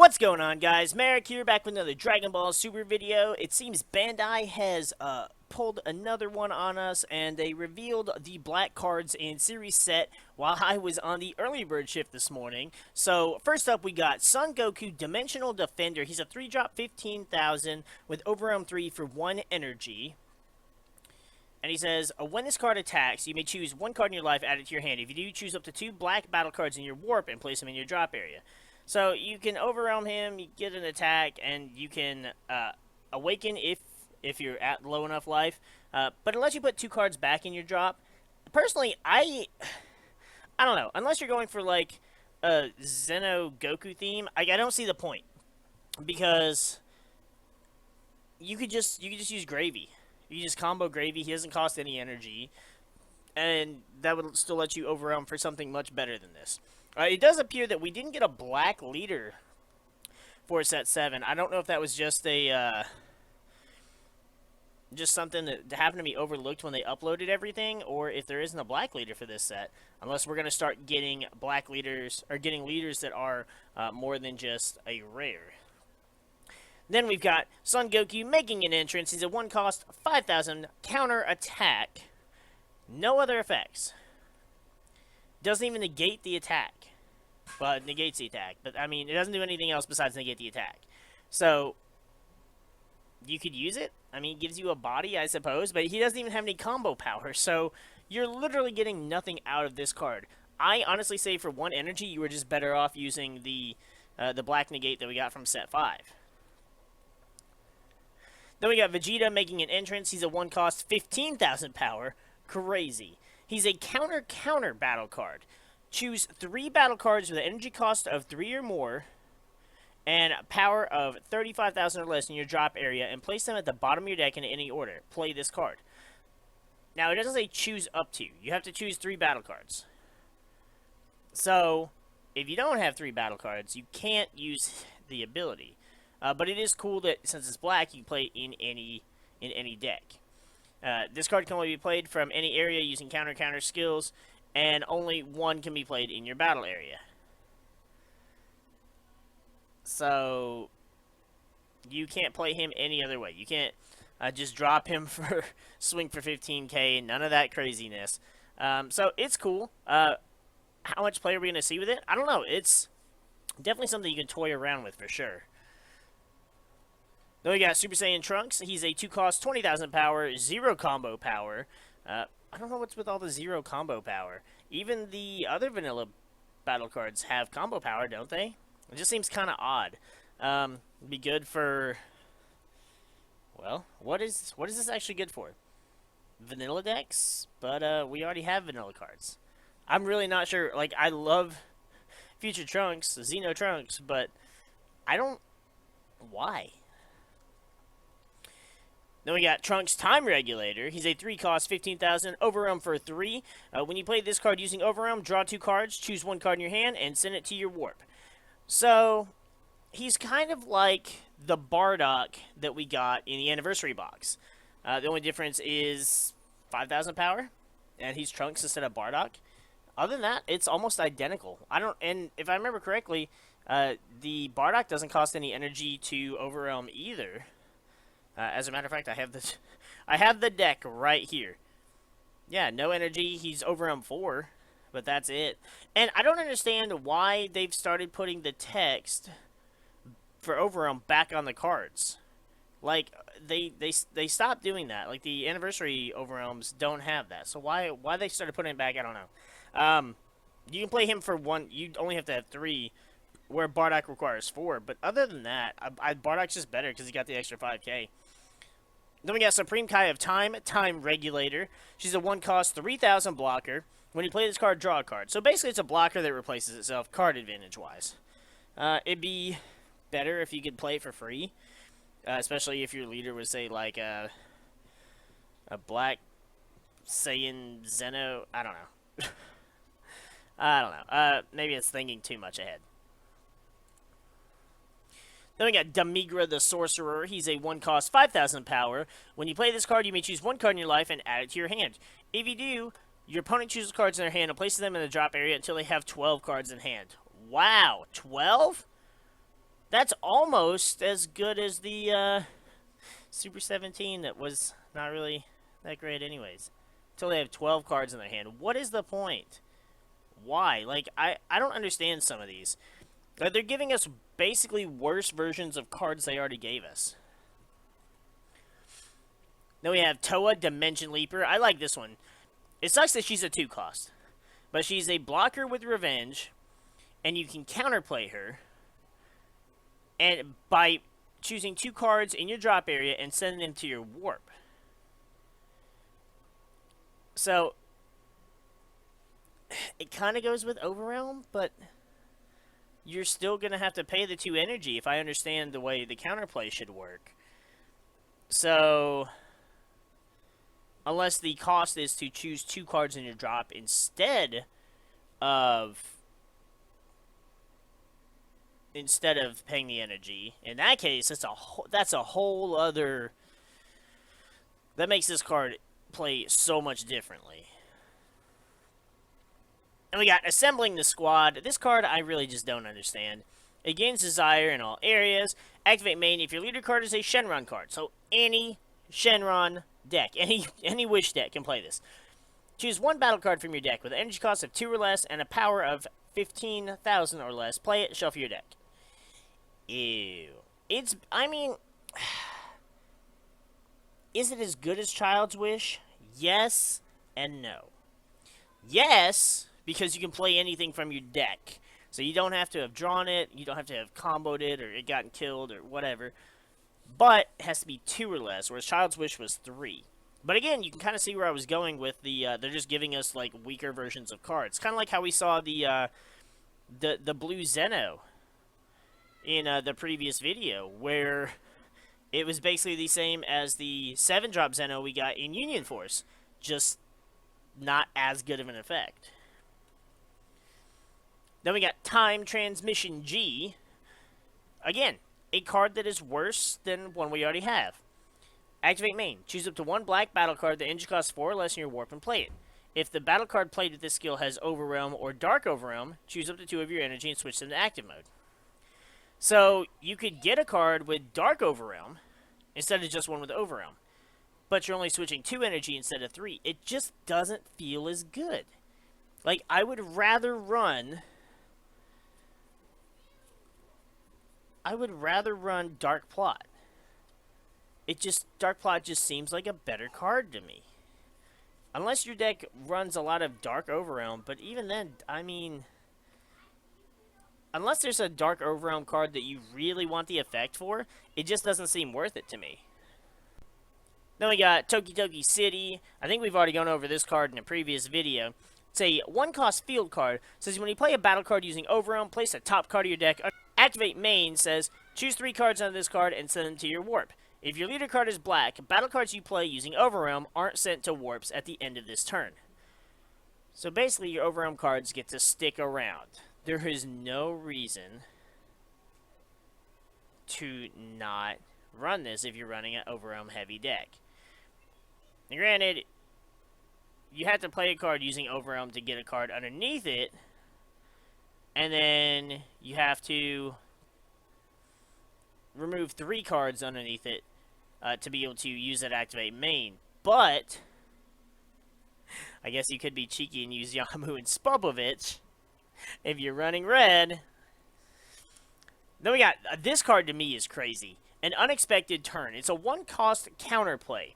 What's going on, guys? MariK here, back with another Dragon Ball Super video. It seems Bandai has pulled another one on us, and they revealed the black cards in Series Set while I was on the early bird shift this morning. So, first up, we got Son Goku, Dimensional Defender. He's a 3-drop 15,000 with Overwhelm 3 for 1 energy. And he says, when this card attacks, you may choose one card in your life added to your hand. If you do, choose up to 2 black battle cards in your warp and place them in your drop area. So you can overwhelm him, you get an attack, and you can awaken if you're at low enough life. But unless you put 2 cards back in your drop, personally, I don't know. Unless you're going for like a Zeno Goku theme, I don't see the point, because you could just use Gravy. You just combo Gravy. He doesn't cost any energy, and that would still let you overwhelm for something much better than this. It does appear that we didn't get a black leader for set 7. I don't know if that was just a just something that happened to be overlooked when they uploaded everything, or if there isn't a black leader for this set. Unless we're going to start getting black leaders, or getting leaders that are more than just a rare. Then we've got Son Goku making an entrance. He's a 1-cost 5,000 counter attack. No other effects. Doesn't even negate the attack. Well, it negates the attack. But, I mean, it doesn't do anything else besides negate the attack. So, you could use it. I mean, it gives you a body, I suppose. But he doesn't even have any combo power. So, you're literally getting nothing out of this card. I honestly say for 1 energy, you were just better off using the black negate that we got from set 5. Then we got Vegeta making an entrance. He's a 1-cost 15,000 power. Crazy. He's a counter battle card. Choose 3 battle cards with an energy cost of 3 or more and power of 35,000 or less in your drop area and place them at the bottom of your deck in any order. Play this card. Now, it doesn't say choose up to. You have to choose 3 battle cards. So, if you don't have 3 battle cards, you can't use the ability. But it is cool that since it's black, you can play it in any deck. This card can only be played from any area using counter skills, and only 1 can be played in your battle area. So, you can't play him any other way. You can't just drop him for swing for 15k, none of that craziness. So, it's cool. How much play are we going to see with it? I don't know. It's definitely something you can toy around with for sure. Then we got Super Saiyan Trunks. He's a 2-cost 20,000 power, 0 combo power. I don't know what's with all the 0 combo power. Even the other vanilla battle cards have combo power, don't they? It just seems kind of odd. Be good for... Well, what is this actually good for? Vanilla decks? But we already have vanilla cards. I'm really not sure. Like, I love Future Trunks, Xeno Trunks, but I don't... Why? Then we got Trunks Time Regulator. He's a 3-cost 15,000 Overwhelm for 3. When you play this card using Overwhelm, draw 2 cards, choose 1 card in your hand, and send it to your warp. So, he's kind of like the Bardock that we got in the Anniversary box. The only difference is 5,000 power, and he's Trunks instead of Bardock. Other than that, it's almost identical. And if I remember correctly, the Bardock doesn't cost any energy to Overwhelm either. As a matter of fact, I have the deck right here. Yeah, no energy. He's Overwhelm 4, but that's it. And I don't understand why they've started putting the text for Overwhelm back on the cards. Like, they stopped doing that. Like, the Anniversary Overwhelms don't have that. So why they started putting it back, I don't know. You can play him for 1. You only have to have 3, where Bardock requires 4. But other than that, Bardock's just better because he got the extra 5k. Then we got Supreme Kai of Time Regulator. She's a 1-cost 3,000 blocker. When you play this card, draw a card. So basically, it's a blocker that replaces itself, card advantage-wise. It'd be better if you could play it for free, especially if your leader was, say, like a Black Saiyan Zeno. I don't know. I don't know. Maybe it's thinking too much ahead. Then we got Damigra the Sorcerer. He's a 1-cost 5,000 power. When you play this card, you may choose 1 card in your life and add it to your hand. If you do, your opponent chooses cards in their hand and places them in the drop area until they have 12 cards in hand. Wow, 12? That's almost as good as the Super 17 that was not really that great anyways. Until they have 12 cards in their hand. What is the point? Why? Like, I don't understand some of these. Like, they're giving us basically worse versions of cards they already gave us. Then we have Toa Dimension Leaper. I like this one. It sucks that she's a 2-cost. But she's a blocker with revenge, and you can counterplay her. And by choosing 2 cards in your drop area and sending them to your warp. So, it kind of goes with Overwhelm, but you're still going to have to pay the 2 energy if I understand the way the counterplay should work. So, unless the cost is to choose 2 cards in your drop instead of paying the energy, in that case, that's a whole other. That makes this card play so much differently. And we got Assembling the Squad. This card I really just don't understand. It gains Desire in all areas. Activate main if your leader card is a Shenron card. So any Shenron deck, any Wish deck can play this. Choose 1 battle card from your deck with an energy cost of 2 or less and a power of 15,000 or less. Play it, shuffle your deck. Ew. I mean, is it as good as Child's Wish? Yes and no. Yes, because you can play anything from your deck. So you don't have to have drawn it, you don't have to have comboed it, or it gotten killed, or whatever. But it has to be 2 or less, whereas Child's Wish was 3. But again, you can kind of see where I was going with the, they're just giving us, like, weaker versions of cards. Kind of like how we saw the blue Zeno in the previous video, where it was basically the same as the 7-drop Zeno we got in Union Force, just not as good of an effect. Then we got Time Transmission G. Again, a card that is worse than one we already have. Activate main. Choose up to 1 black battle card that energy costs 4 or less in your warp and play it. If the battle card played with this skill has Overwhelm or Dark Overwhelm, choose up to 2 of your energy and switch them to active mode. So, you could get a card with Dark Overwhelm instead of just one with Overwhelm. But you're only switching 2 energy instead of 3. It just doesn't feel as good. Like, I would rather run Dark Plot. Dark Plot just seems like a better card to me. Unless your deck runs a lot of Dark Overwhelm, but even then, I mean, unless there's a Dark Overwhelm card that you really want the effect for, it just doesn't seem worth it to me. Then we got Toki Toki City. I think we've already gone over this card in a previous video. It's a 1-cost field card. It says when you play a battle card using Overwhelm, place a top card of your deck. Activate main says choose 3 cards out of this card and send them to your warp. If your leader card is black, battle cards you play using Overwhelm aren't sent to warps at the end of this turn. So basically, your Overwhelm cards get to stick around. There is no reason to not run this if you're running an Overwhelm heavy deck. Now, granted, you have to play a card using Overwhelm to get a card underneath it, and then you have to remove 3 cards underneath it to be able to use that activate main. But I guess you could be cheeky and use Yamu and Spopovich if you're running red. Then we got this card. To me is crazy. An Unexpected Turn. It's a 1-cost counterplay.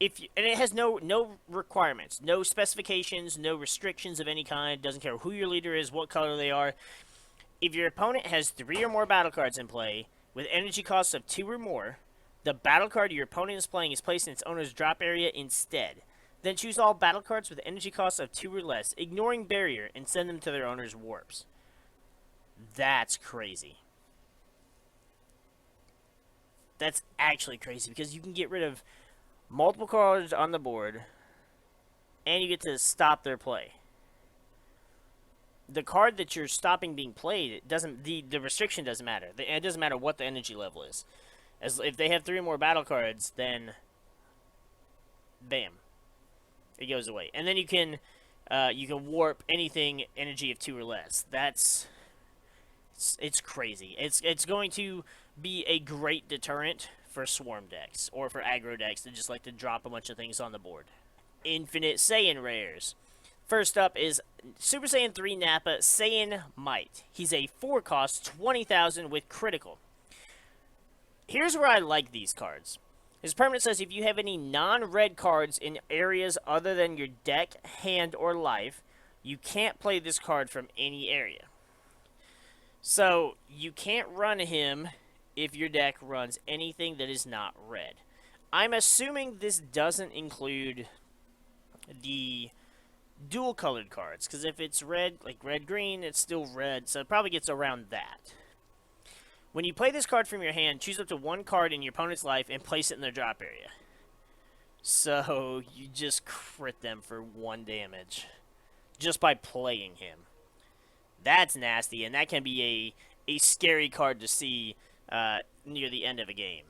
And it has no requirements, no specifications, no restrictions of any kind. Doesn't care who your leader is, what color they are. If your opponent has 3 or more battle cards in play with energy costs of 2 or more, the battle card your opponent is playing is placed in its owner's drop area instead. Then choose all battle cards with energy costs of 2 or less, ignoring barrier, and send them to their owner's warps. That's crazy. That's actually crazy, because you can get rid of multiple cards on the board, and you get to stop their play. The card that you're stopping being played, it doesn't. The restriction doesn't matter. It doesn't matter what the energy level is. If they have 3 or more battle cards, then bam, it goes away. And then you can warp anything energy of 2 or less. It's It's crazy. It's going to be a great deterrent for swarm decks or for aggro decks that just like to drop a bunch of things on the board. Infinite Saiyan rares. First up is Super Saiyan 3 Nappa Saiyan Might. He's a 4 cost, 20,000 with critical. Here's where I like these cards. His permanent says if you have any non-red cards in areas other than your deck, hand, or life, you can't play this card from any area. So, you can't run him if your deck runs anything that is not red. I'm assuming this doesn't include the dual colored cards, because if it's red, like red-green, it's still red, so it probably gets around that. When you play this card from your hand, choose up to 1 card in your opponent's life and place it in their drop area. So, you just crit them for 1 damage just by playing him. That's nasty, and that can be a scary card to see near the end of a game.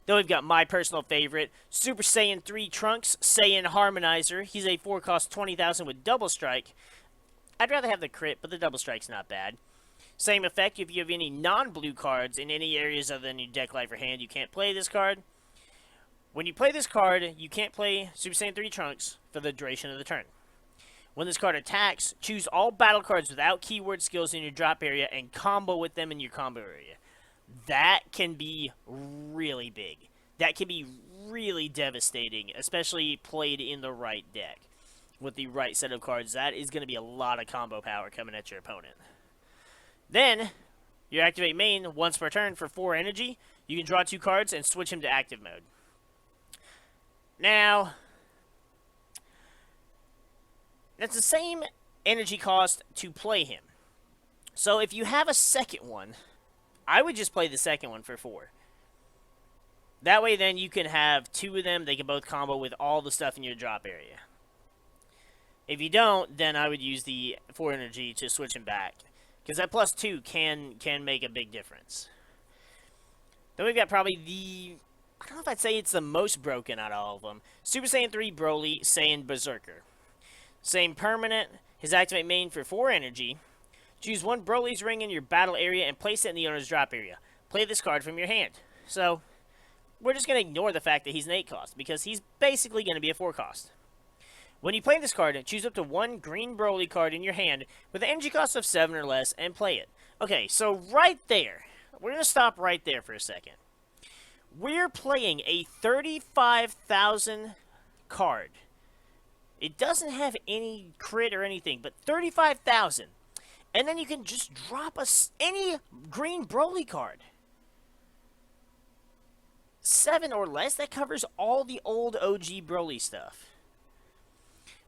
Then we've got my personal favorite, Super Saiyan 3 Trunks, Saiyan Harmonizer. He's a 4 cost 20,000 with double strike. I'd rather have the crit, but the double strike's not bad. Same effect, if you have any non-blue cards in any areas other than your deck, life, or hand, you can't play this card. When you play this card, you can't play Super Saiyan 3 Trunks for the duration of the turn. When this card attacks, choose all battle cards without keyword skills in your drop area and combo with them in your combo area. That can be really big. That can be really devastating, especially played in the right deck. With the right set of cards, that is going to be a lot of combo power coming at your opponent. Then, you activate main once per turn for 4 energy. You can draw 2 cards and switch him to active mode. Now, that's the same energy cost to play him. So if you have a second one, I would just play the second one for 4. That way then you can have 2 of them. They can both combo with all the stuff in your drop area. If you don't, then I would use the 4 energy to switch him back. Because that plus 2 can make a big difference. Then we've got probably I don't know if I'd say it's the most broken out of all of them. Super Saiyan 3 Broly Saiyan Berserker. Same permanent. His activate main for 4 energy. Choose 1 Broly's ring in your battle area and place it in the owner's drop area. Play this card from your hand. So, we're just going to ignore the fact that he's an 8 cost, because he's basically going to be a 4 cost. When you play this card, choose up to 1 green Broly card in your hand with an energy cost of 7 or less and play it. Okay, so right there, we're going to stop right there for a second. We're playing a 35,000 card. It doesn't have any crit or anything, but 35,000. And then you can just drop any green Broly card. 7 or less, that covers all the old OG Broly stuff.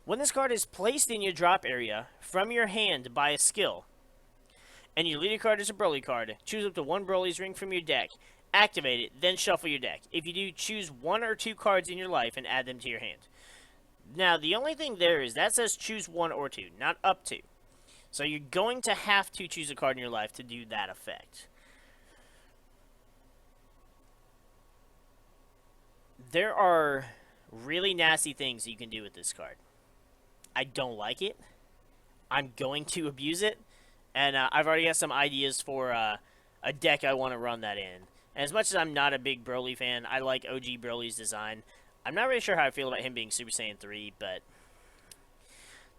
When this card is placed in your drop area from your hand by a skill, and your leader card is a Broly card, choose up to 1 Broly's ring from your deck, activate it, then shuffle your deck. If you do, choose 1 or 2 cards in your life and add them to your hand. Now, the only thing there is that says choose 1 or 2, not up to. So you're going to have to choose a card in your life to do that effect. There are really nasty things you can do with this card. I don't like it. I'm going to abuse it. And I've already got some ideas for a deck I want to run that in. And as much as I'm not a big Broly fan, I like OG Broly's design. I'm not really sure how I feel about him being Super Saiyan 3, but...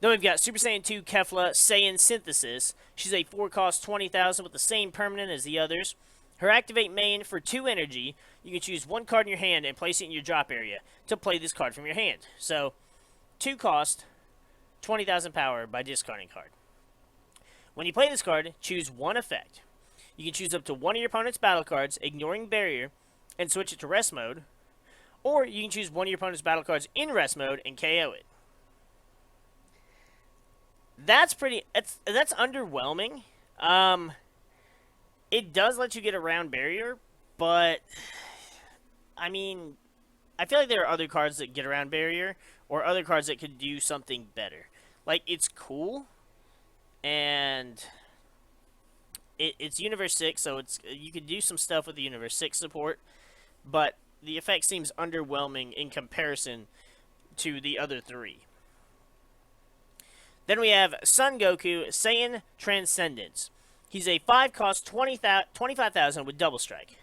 Then we've got Super Saiyan 2 Kefla Saiyan Synthesis. She's a 4 cost 20,000 with the same permanent as the others. Her activate main for 2 energy. You can choose 1 card in your hand and place it in your drop area to play this card from your hand. So, 2 cost, 20,000 power by discarding card. When you play this card, choose 1 effect. You can choose up to 1 of your opponent's battle cards, ignoring barrier, and switch it to rest mode. Or you can choose 1 of your opponent's battle cards in rest mode and KO it. That's underwhelming. It does let you get around barrier, but I mean, I feel like there are other cards that get around barrier, or other cards that could do something better. Like, it's cool, and it's Universe 6, so you could do some stuff with the Universe 6 support, but the effect seems underwhelming in comparison to the other 3. Then we have Son Goku Saiyan Transcendence. He's a 5 cost 25,000 with double strike.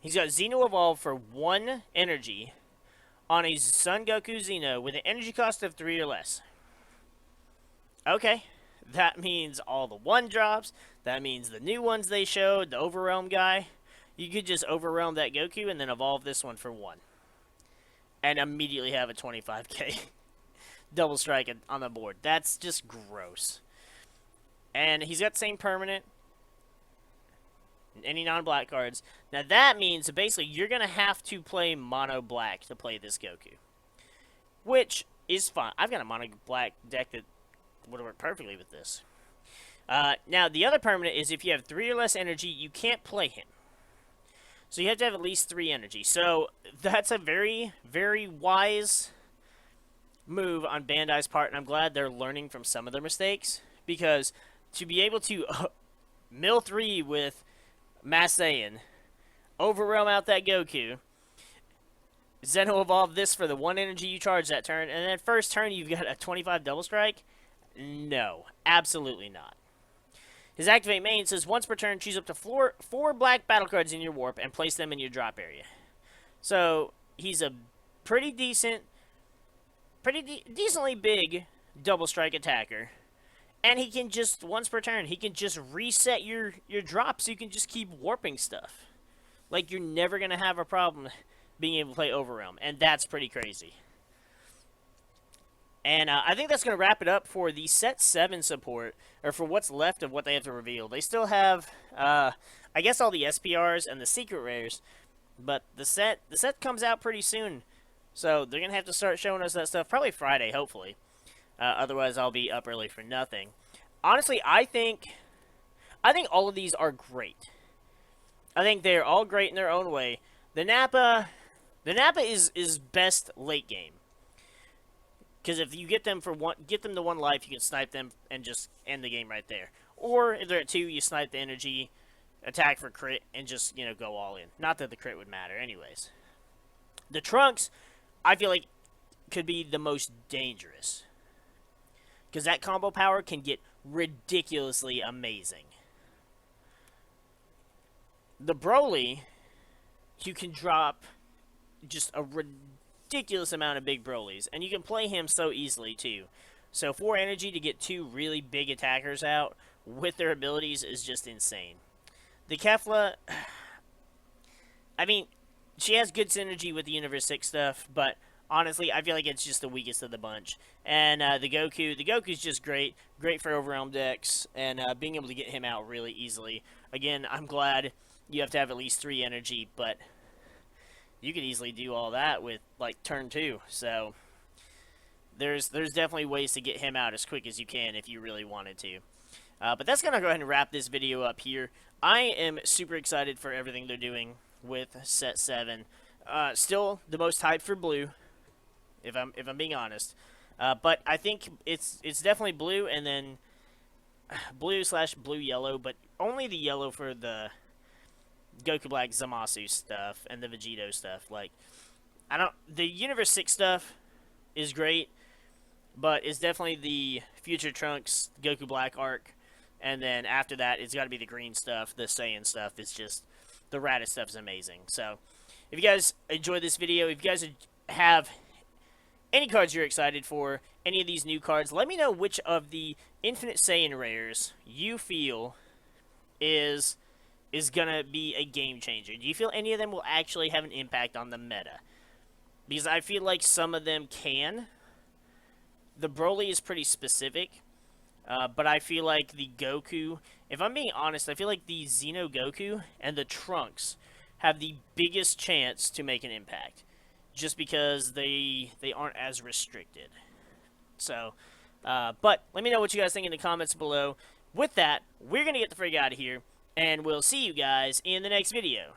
He's got Xeno Evolve for 1 energy on a Son Goku Xeno with an energy cost of 3 or less. Okay, that means all the 1-drops. That means the new ones they showed, the Overwhelm guy. You could just Overwhelm that Goku and then evolve this one for 1. And immediately have a 25k double strike on the board. That's just gross. And he's got the same permanent. Any non-black cards. Now that means that basically you're going to have to play mono black to play this Goku. Which is fine. I've got a mono black deck that would work perfectly with this. Now the other permanent is if you have 3 or less energy, you can't play him. So you have to have at least 3 energy. So that's a very, very wise move on Bandai's part, and I'm glad they're learning from some of their mistakes. Because to be able to mill 3 with Master Saiyan, Overwhelm out that Goku, Xeno Evolve this for the 1 energy you charge that turn, and then first turn you've got a 25 double strike? No, absolutely not. His activate main says once per turn, choose up to 4 black battle cards in your warp and place them in your drop area. So he's a pretty decently big double strike attacker, and he can just once per turn he can just reset your drops. So you can just keep warping stuff. Like you're never gonna have a problem being able to play Overwhelm, and that's pretty crazy. And I think that's going to wrap it up for the Set 7 support, or for what's left of what they have to reveal. They still have, I guess, all the SPRs and the secret rares, but the set comes out pretty soon. So they're going to have to start showing us that stuff probably Friday, hopefully. Otherwise, I'll be up early for nothing. Honestly, I think all of these are great. I think they're all great in their own way. The Nappa is best late game. Because if you get them to 1 life, you can snipe them and just end the game right there. Or if they're at 2, you snipe the energy, attack for crit, and just, go all in. Not that the crit would matter anyways. The Trunks, I feel like, could be the most dangerous. Because that combo power can get ridiculously amazing. The Broly, you can drop just a ridiculous amount of big Brolys, and you can play him so easily too. So 4 energy to get 2 really big attackers out with their abilities is just insane. The Kefla, I mean, she has good synergy with the Universe 6 stuff, but honestly, I feel like it's just the weakest of the bunch. And the Goku's just great for Overwhelm decks, and being able to get him out really easily. Again, I'm glad you have to have at least 3 energy, but you could easily do all that with, like, turn 2. So there's definitely ways to get him out as quick as you can if you really wanted to. But that's going to go ahead and wrap this video up here. I am super excited for everything they're doing with Set 7. Still the most hyped for blue, if I'm being honest. But I think it's definitely blue, and then blue/blue yellow, but only the yellow for the Goku Black Zamasu stuff and the Vegito stuff. Like, the Universe 6 stuff is great, but it's definitely the Future Trunks Goku Black arc, and then after that it's got to be the green stuff. The Saiyan stuff is just, the Raditz stuff is amazing. So if you guys enjoyed this video, if you guys have any cards you're excited for, any of these new cards, let me know which of the Infinite Saiyan rares you feel is gonna be a game changer. Do you feel any of them will actually have an impact on the meta? Because I feel like some of them can. The Broly is pretty specific, but I feel like the Goku, if I'm being honest, I feel like the Xeno Goku and the Trunks have the biggest chance to make an impact, just because they aren't as restricted. So, but let me know what you guys think in the comments below. With that, we're gonna get the frig out of here, and we'll see you guys in the next video.